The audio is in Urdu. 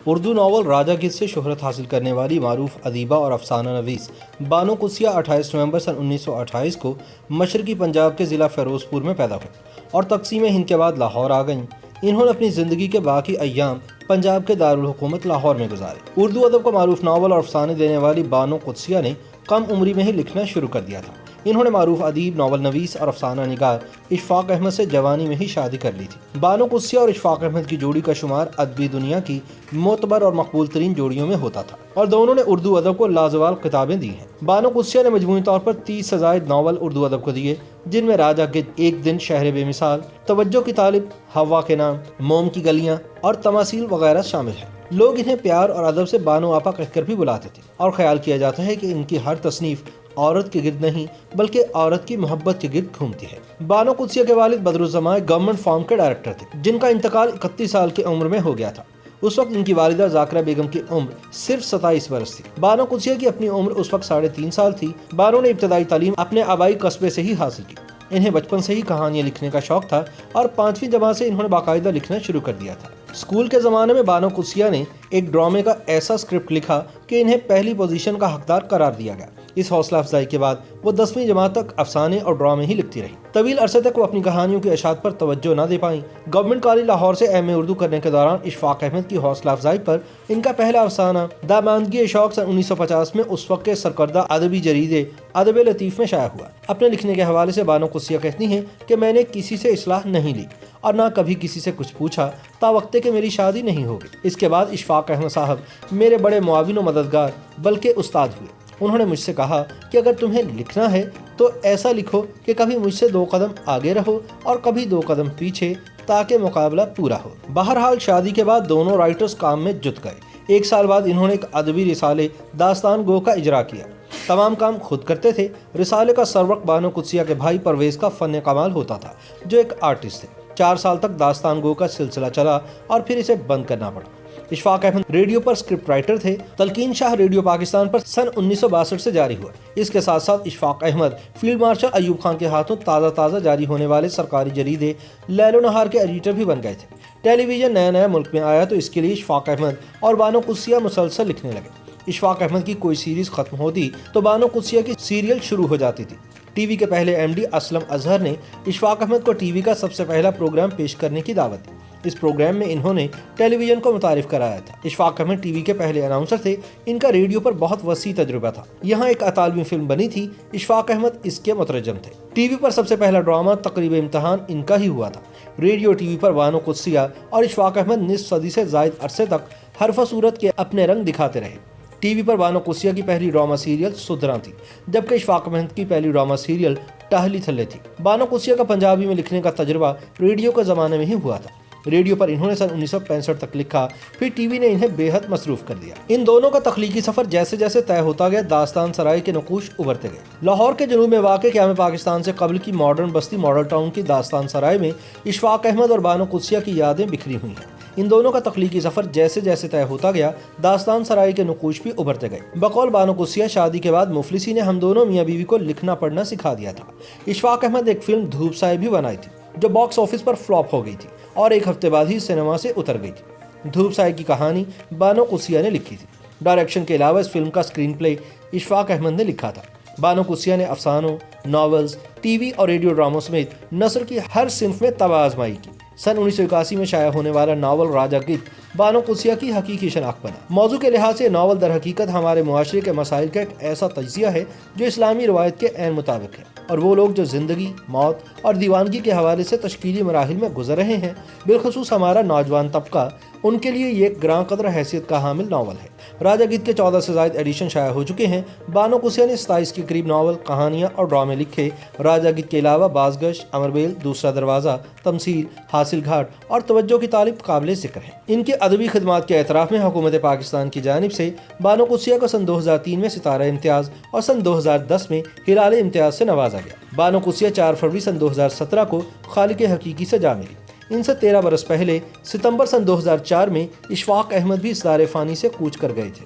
اردو ناول راجا گدھ سے شہرت حاصل کرنے والی معروف ادیبہ اور افسانہ نویس بانو قدسیہ 28 نومبر سن 1928 کو مشرقی پنجاب کے ضلع فیروز پور میں پیدا ہوئی اور تقسیم ہند کے بعد لاہور آ گئیں۔ انہوں نے اپنی زندگی کے باقی ایام پنجاب کے دارالحکومت لاہور میں گزارے۔ اردو ادب کو معروف ناول اور افسانے دینے والی بانو قدسیہ نے کم عمری میں ہی لکھنا شروع کر دیا تھا۔ انہوں نے معروف ادیب، ناول نویس اور افسانہ نگار اشفاق احمد سے جوانی میں ہی شادی کر لی تھی۔ بانو قدسیہ اور اشفاق احمد کی جوڑی کا شمار ادبی دنیا کی معتبر اور مقبول ترین جوڑیوں میں ہوتا تھا اور دونوں نے اردو ادب کو لازوال خطابیں دی ہیں۔ بانو قدسیہ نے مجموعی طور پر 30 سے زائد ناول اردو ادب کو دیے، جن میں راجا گدھ، ایک دن، شہر بے مثال، توجہ کی طالب، ہوا کے نام، موم کی گلیاں اور تماثیل وغیرہ شامل ہیں۔ لوگ انہیں پیار اور ادب سے بانو آپا کہہ کر بھی بلاتے تھے اور خیال کیا جاتا ہے کہ ان کی ہر تصنیف عورت کے گرد نہیں بلکہ عورت کی محبت کے گرد گھومتی ہے۔ بانو قدسیہ کے والد بدرالزماں گورنمنٹ فارم کے ڈائریکٹر تھے، جن کا انتقال 31 سال کی عمر میں ہو گیا تھا۔ اس وقت ان کی والدہ ذاکرہ بیگم کی عمر صرف 27 برس تھی۔ بانو قدسیہ کی اپنی عمر اس وقت 3.5 سال تھی۔ بانو نے ابتدائی تعلیم اپنے آبائی قصبے سے ہی حاصل کی۔ انہیں بچپن سے ہی کہانیاں لکھنے کا شوق تھا اور 5ویں جماعت سے انہوں نے باقاعدہ لکھنا شروع کر دیا تھا۔ اسکول کے زمانے میں بانو قدسیہ نے ایک ڈرامے کا ایسا اسکرپٹ لکھا کہ انہیں پہلی پوزیشن کا حقدار قرار دیا گیا۔ اس حوصلہ افزائی کے بعد وہ 10ویں جماعت تک افسانے اور ڈرامے ہی لکھتی رہی۔ طویل عرصے تک وہ اپنی کہانیوں کی اشاعت پر توجہ نہ دے پائیں۔ گورنمنٹ کالج لاہور سے ایم اے اردو کرنے کے دوران اشفاق احمد کی حوصلہ افزائی پر ان کا پہلا افسانہ داماندگی شوق سن 1950 میں اس وقت کے سرکردہ ادبی جریدے ادب لطیف میں شائع ہوا۔ اپنے لکھنے کے حوالے سے بانو قدسیہ کہتی ہیں کہ میں نے کسی سے اصلاح نہیں لی اور نہ کبھی کسی سے کچھ پوچھا تا وقت کہ میری شادی نہیں ہوگی۔ اس کے بعد اشفاق احمد صاحب میرے بڑے معاون و مددگار بلکہ استاد ہوئے۔ انہوں نے مجھ سے کہا کہ اگر تمہیں لکھنا ہے تو ایسا لکھو کہ کبھی مجھ سے 2 قدم آگے رہو اور کبھی 2 قدم پیچھے، تاکہ مقابلہ پورا ہو۔ بہرحال شادی کے بعد دونوں رائٹرز کام میں جت گئے۔ 1 سال بعد انہوں نے ایک ادبی رسالے داستان گو کا اجرا کیا۔ تمام کام خود کرتے تھے۔ رسالے کا سروقت بانو قدسیہ کے بھائی پرویز کا فن کمال ہوتا تھا، جو ایک آرٹسٹ تھے۔ 4 سال تک داستان گو کا سلسلہ چلا اور پھر اسے بند کرنا پڑا۔ اشفاق احمد ریڈیو پر اسکرپٹ رائٹر تھے۔ تلقین شاہ ریڈیو پاکستان پر سن 1962 سے جاری ہوا۔ اس کے ساتھ ساتھ اشفاق احمد فیلڈ مارشل ایوب خان کے ہاتھوں تازہ جاری ہونے والے سرکاری جریدے لیل و نہار کے ایڈیٹر بھی بن گئے تھے۔ ٹیلی ویژن نیا ملک میں آیا تو اس کے لیے اشفاق احمد اور بانو قدسیہ مسلسل لکھنے لگے۔ اشفاق احمد کی کوئی سیریز ختم ہوتی تو بانو قدسیہ کی سیریل شروع ہو جاتی تھی۔ ٹی وی کے پہلے ایم ڈی اسلم اظہر نے اشفاق احمد کو ٹی وی کا سب سے پہلا پروگرام پیش کرنے کی دعوت دی۔ اس پروگرام میں انہوں نے ٹیلی ویژن کو متعارف کرایا تھا۔ اشفاق احمد ٹی وی کے پہلے اناؤنسر تھے۔ ان کا ریڈیو پر بہت وسیع تجربہ تھا۔ یہاں ایک اطالوی فلم بنی تھی، اشفاق احمد اس کے مترجم تھے۔ ٹی وی پر سب سے پہلا ڈرامہ تقریب امتحان ان کا ہی ہوا تھا۔ ریڈیو ٹی وی پر بانو قدسیہ اور اشفاق احمد نصف صدی سے زائد عرصے تک حرف و صورت کے اپنے رنگ دکھاتے رہے۔ ٹی وی پر بانو قدسیہ کی پہلی ڈرامہ سیریل سدھراں تھی، جبکہ اشفاق احمد کی پہلی ڈرامہ سیریل ٹہلی تھلے تھی۔ بانو قدسیہ کا پنجابی میں لکھنے کا تجربہ ریڈیو کے زمانے میں ہی ہوا تھا۔ ریڈیو پر انہوں نے سن 1965 تک لکھا، پھر ٹی وی نے انہیں بے حد مصروف کر دیا۔ ان دونوں کا تخلیقی سفر جیسے جیسے طے ہوتا گیا، داستان سرائے کے نقوش ابھرتے گئے۔ لاہور کے جنوب میں واقع قیام پاکستان سے قبل کی ماڈرن بستی ماڈل ٹاؤن کی داستان سرائے میں اشفاق احمد اور بانو قدسیہ کی یادیں بکھری ہوئی ہیں۔ ان دونوں کا تخلیقی سفر جیسے جیسے طے ہوتا گیا، داستان سرائے کے نقوش بھی ابھرتے گئے۔ بقول بانو قدسیہ، شادی کے بعد مفلسی نے ہم دونوں میاں بیوی کو لکھنا پڑھنا سکھا دیا تھا۔ اشفاق احمد ایک فلم دھوپ سائے بھی بنائی تھی، جو باکس آفس پر فلاپ ہو گئی تھی اور 1 ہفتے بعد ہی سینما سے اتر گئی تھی۔ دھوپ سائے کی کہانی بانو قدسیہ نے لکھی تھی۔ ڈائریکشن کے علاوہ اس فلم کا اسکرین پلے اشفاق احمد نے لکھا تھا۔ بانو قدسیہ نے افسانوں، ناولز، ٹی وی اور ریڈیو ڈراموں سمیت نثر کی ہر صنف میں طبع آزمائی کی۔ سن 1981 میں شائع ہونے والا ناول راجا گدھ بانو قدسیہ کی حقیقی شناخت بنا۔ موضوع کے لحاظ سے یہ ناول در حقیقت ہمارے معاشرے کے مسائل کا ایک ایسا تجزیہ ہے جو اسلامی روایت کے عین مطابق ہے، اور وہ لوگ جو زندگی، موت اور دیوانگی کے حوالے سے تشکیلی مراحل میں گزر رہے ہیں، بالخصوص ہمارا نوجوان طبقہ، ان کے لیے یہ ایک گراں قدر حیثیت کا حامل ناول ہے۔ راجا گدھ کے 14 سے زائد ایڈیشن شائع ہو چکے ہیں۔ بانو قدسیہ نے 27 کے قریب ناول، کہانیاں اور ڈرامے لکھے۔ راجا گدھ کے علاوہ بازگشت، امربیل، دوسرا دروازہ، تمثیل، حاصل گھاٹ اور توجہ کی طالب قابل ذکر ہیں۔ ان کے ادبی خدمات کے اعتراف میں حکومت پاکستان کی جانب سے بانو قدسیہ کو سن 2003 میں ستارہ امتیاز اور سن 2010 میں ہلال امتیاز سے نوازا گیا۔ بانو قدسیہ 4 فروری سن 2017 کو خالق حقیقی سے جا ملی۔ ان سے 13 برس پہلے ستمبر سن 2004 میں اشفاق احمد بھی اس دار فانی سے کوچ کر گئے تھے۔